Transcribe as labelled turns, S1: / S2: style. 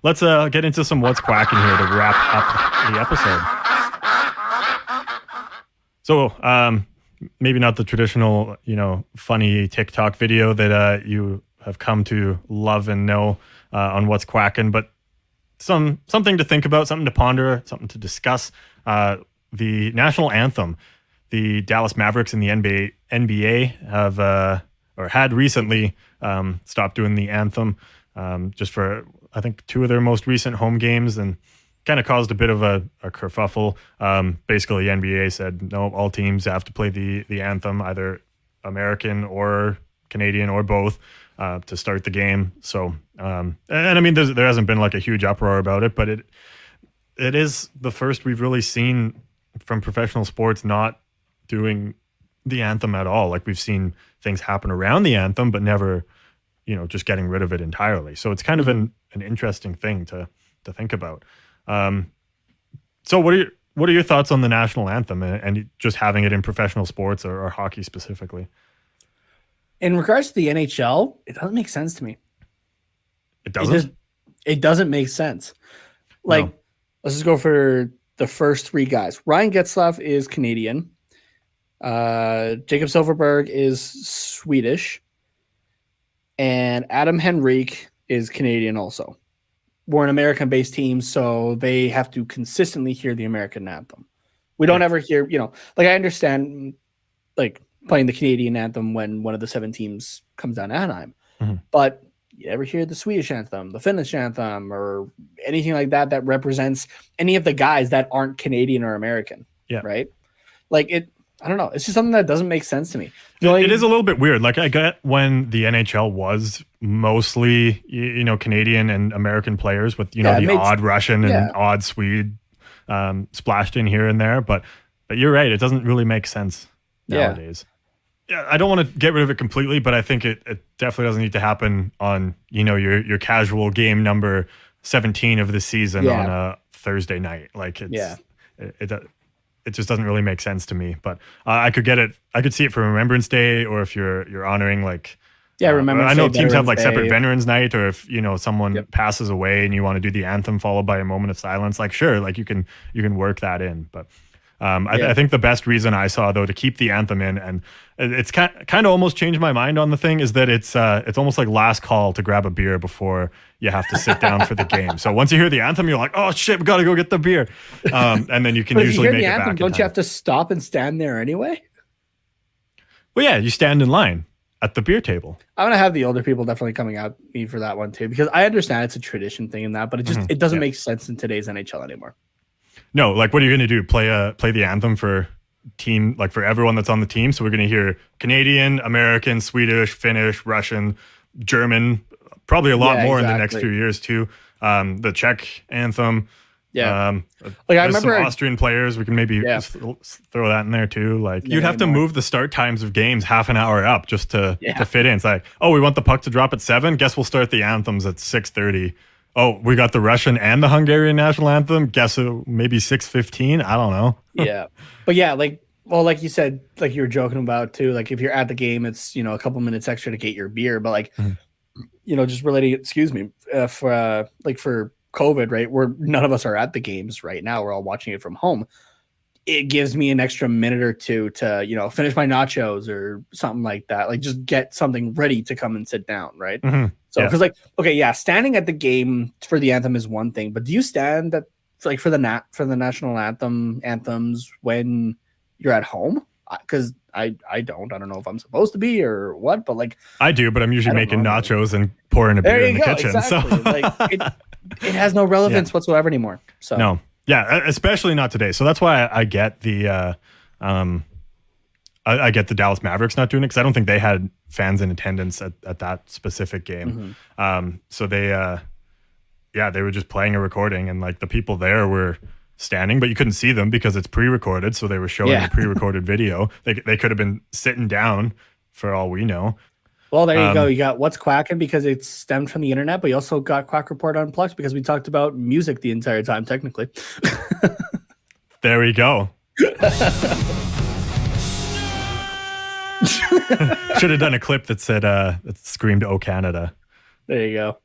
S1: let's get into some what's quacking here to wrap up the episode. So, maybe not the traditional, funny TikTok video that you have come to love and know on what's quacking, but something to think about, something to ponder, something to discuss. The national anthem, the Dallas Mavericks and the NBA have or had recently stopped doing the anthem just for, I think, 2 of their most recent home games, and kind of caused a bit of a kerfuffle. Basically, the NBA said, no, all teams have to play the anthem, either American or Canadian or both, to start the game. So, and I mean, there hasn't been like a huge uproar about it, but it is the first we've really seen from professional sports not doing the anthem at all. Like, we've seen things happen around the anthem, but never, just getting rid of it entirely. So it's kind of an interesting thing to think about. So what are your thoughts on the national anthem and just having it in professional sports or hockey specifically?
S2: In regards to the NHL, it doesn't make sense to me.
S1: It doesn't?
S2: It doesn't make sense. Like, no. Let's just go for the first 3 guys. Ryan Getzlaf is Canadian. Jacob Silverberg is Swedish. And Adam Henrique is Canadian also. We're an American-based team, so they have to consistently hear the American anthem. We don't ever hear, like, I understand, like, playing the Canadian anthem when one of the 7 teams comes down to Anaheim. Mm-hmm. But you ever hear the Swedish anthem, the Finnish anthem, or anything like that that represents any of the guys that aren't Canadian or American? Yeah. Right? Like, I don't know. It's just something that doesn't make sense to me.
S1: It is a little bit weird. Like, I get when the NHL was mostly, Canadian and American players with, the odd Russian and odd Swede splashed in here and there. But you're right. It doesn't really make sense nowadays. Yeah, I don't want to get rid of it completely, but I think it definitely doesn't need to happen on, your casual game number 17 of the season on a Thursday night. Like, it just doesn't really make sense to me. But I could get it. I could see it for Remembrance Day, or if you're honoring like. Yeah, Remembrance Day. I know teams have like separate Veterans Night, or if someone passes away and you want to do the anthem followed by a moment of silence. Like, sure, like you can work that in, but. I think the best reason I saw, though, to keep the anthem in, and it's kind of almost changed my mind on the thing, is that it's almost like last call to grab a beer before you have to sit down for the game. So once you hear the anthem, you're like, oh shit, we got to go get the beer, and then you can usually make it back. Anthem,
S2: don't you have to stop and stand there anyway?
S1: Well, yeah, you stand in line at the beer table.
S2: I'm gonna have the older people definitely coming out me for that one too, because I understand it's a tradition thing in that, but it doesn't make sense in today's NHL anymore.
S1: No, like, what are you going to do? Play the anthem for team, like for everyone that's on the team? So we're going to hear Canadian, American, Swedish, Finnish, Russian, German, probably a lot more in the next few years too. The Czech anthem. Yeah. Like, I remember some Austrian players. We can maybe just throw that in there too. Like, you'd have to move the start times of games half an hour up just to fit in. It's like, oh, we want the puck to drop at 7. Guess we'll start the anthems at 6:30. Oh, we got the Russian and the Hungarian national anthem. Guess maybe 6:15. I don't know.
S2: Yeah, but yeah, like you said, like you were joking about too. Like, if you're at the game, it's a couple minutes extra to get your beer. But like, just relating. Excuse me, for COVID, right? Where none of us are at the games right now. We're all watching it from home. It gives me an extra minute or two to finish my nachos or something like that. Like, just get something ready to come and sit down, right? Mm-hmm. So, because standing at the game for the anthem is one thing, but do you stand for the national anthems when you're at home? Because I don't know if I'm supposed to be or what, but like
S1: I do, but I'm usually making nachos and pouring a beer in the kitchen.
S2: Exactly. So like it has no relevance whatsoever anymore. So
S1: no, especially not today. So that's why I get the I get the Dallas Mavericks not doing it, because I don't think they had fans in attendance at that specific game. Mm-hmm. So they were just playing a recording, and like the people there were standing, but you couldn't see them because it's pre-recorded. So they were showing the pre-recorded video. They could have been sitting down for all we know.
S2: Well, there you go. You got What's Quackin' because it's stemmed from the internet, but you also got Quack Report Unplugged because we talked about music the entire time, technically.
S1: There we go. Should have done a clip that said that screamed "Oh Canada."
S2: There you go.